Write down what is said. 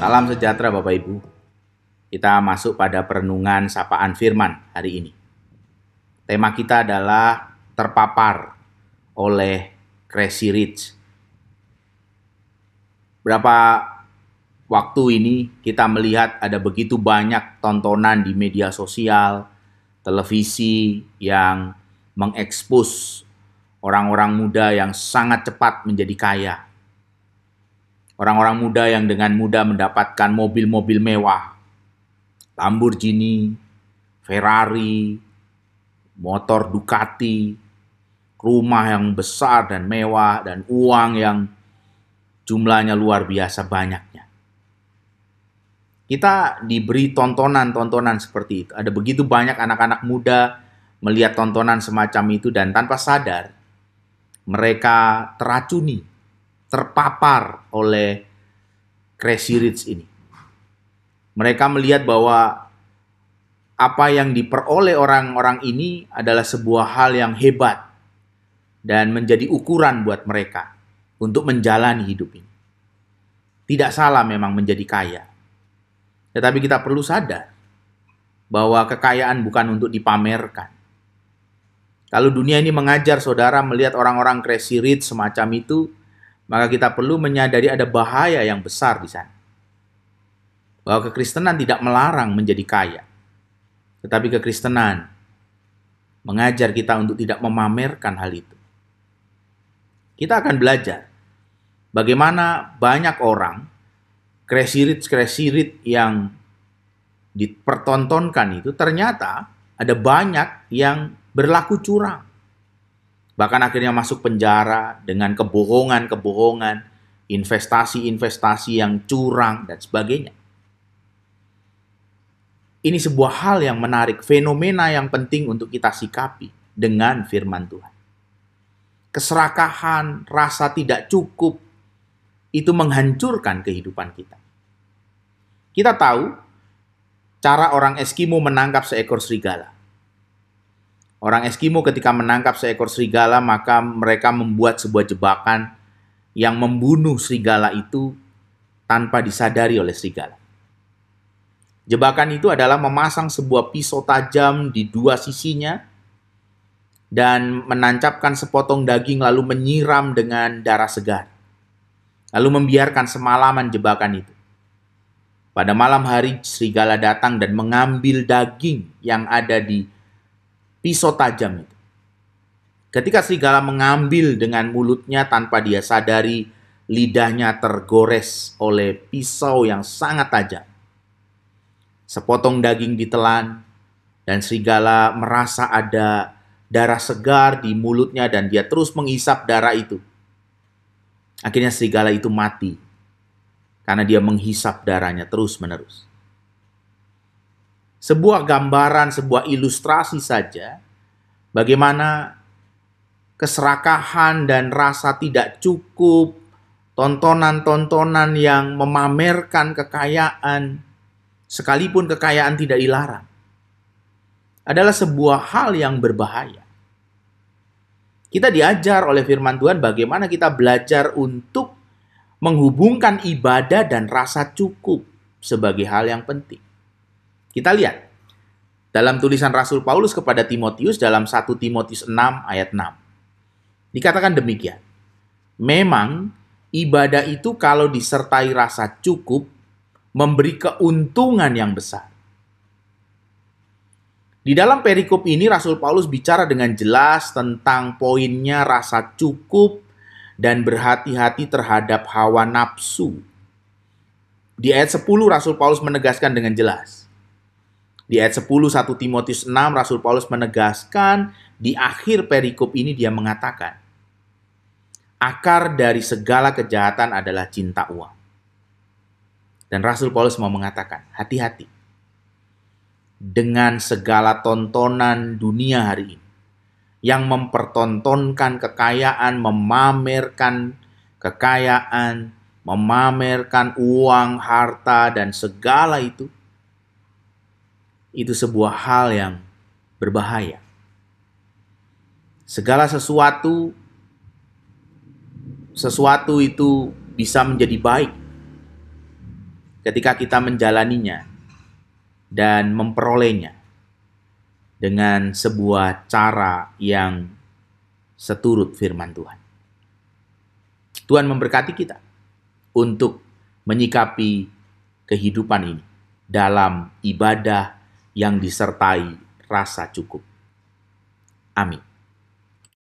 Salam sejahtera Bapak Ibu. Kita masuk pada perenungan sapaan firman hari ini. Tema kita adalah terpapar oleh Crazy Rich. Berapa waktu ini kita melihat ada begitu banyak tontonan di media sosial, televisi yang mengekspos orang-orang muda yang sangat cepat menjadi kaya. Orang-orang muda yang dengan mudah mendapatkan mobil-mobil mewah, Lamborghini, Ferrari, motor Ducati, rumah yang besar dan mewah, dan uang yang jumlahnya luar biasa banyaknya. Kita diberi tontonan-tontonan seperti itu. Ada begitu banyak anak-anak muda melihat tontonan semacam itu dan tanpa sadar mereka teracuni, terpapar oleh Crazy Rich ini. Mereka melihat bahwa apa yang diperoleh orang-orang ini adalah sebuah hal yang hebat dan menjadi ukuran buat mereka untuk menjalani hidup ini. Tidak salah memang menjadi kaya. Tetapi kita perlu sadar bahwa kekayaan bukan untuk dipamerkan. Kalau dunia ini mengajar saudara melihat orang-orang Crazy Rich semacam itu, maka kita perlu menyadari ada bahaya yang besar di sana. Bahwa kekristenan tidak melarang menjadi kaya. Tetapi kekristenan mengajar kita untuk tidak memamerkan hal itu. Kita akan belajar bagaimana banyak orang Crazy Rich yang dipertontonkan itu ternyata ada banyak yang berlaku curang. Bahkan akhirnya masuk penjara dengan kebohongan-kebohongan, investasi-investasi yang curang, dan sebagainya. Ini sebuah hal yang menarik, fenomena yang penting untuk kita sikapi dengan firman Tuhan. Keserakahan, rasa tidak cukup, itu menghancurkan kehidupan kita. Kita tahu cara orang Eskimo menangkap seekor serigala. Orang Eskimo ketika menangkap seekor serigala, maka mereka membuat sebuah jebakan yang membunuh serigala itu tanpa disadari oleh serigala. Jebakan itu adalah memasang sebuah pisau tajam di dua sisinya dan menancapkan sepotong daging lalu menyiram dengan darah segar. Lalu membiarkan semalaman jebakan itu. Pada malam hari serigala datang dan mengambil daging yang ada di pisau tajam itu. Ketika serigala mengambil dengan mulutnya tanpa dia sadari, lidahnya tergores oleh pisau yang sangat tajam. Sepotong daging ditelan, dan serigala merasa ada darah segar di mulutnya dan dia terus menghisap darah itu. Akhirnya serigala itu mati, karena dia menghisap darahnya terus-menerus. Sebuah gambaran, sebuah ilustrasi saja bagaimana keserakahan dan rasa tidak cukup, tontonan-tontonan yang memamerkan kekayaan, sekalipun kekayaan tidak dilarang, adalah sebuah hal yang berbahaya. Kita diajar oleh firman Tuhan bagaimana kita belajar untuk menghubungkan ibadah dan rasa cukup sebagai hal yang penting. Kita lihat dalam tulisan Rasul Paulus kepada Timotius dalam 1 Timotius 6 ayat 6. Dikatakan demikian. Memang ibadah itu kalau disertai rasa cukup memberi keuntungan yang besar. Di dalam perikop ini Rasul Paulus bicara dengan jelas tentang poinnya rasa cukup dan berhati-hati terhadap hawa nafsu. Di ayat 10 Rasul Paulus menegaskan dengan jelas. Di ayat 10 1 Timotius 6 Rasul Paulus menegaskan, di akhir perikop ini dia mengatakan, akar dari segala kejahatan adalah cinta uang. Dan Rasul Paulus mau mengatakan, hati-hati dengan segala tontonan dunia hari ini yang mempertontonkan kekayaan, memamerkan kekayaan, memamerkan uang, harta, dan segala itu sebuah hal yang berbahaya. Segala sesuatu itu bisa menjadi baik ketika kita menjalaninya dan memperolehnya dengan sebuah cara yang seturut firman Tuhan. Tuhan memberkati kita untuk menyikapi kehidupan ini dalam ibadah yang disertai rasa cukup. Amin.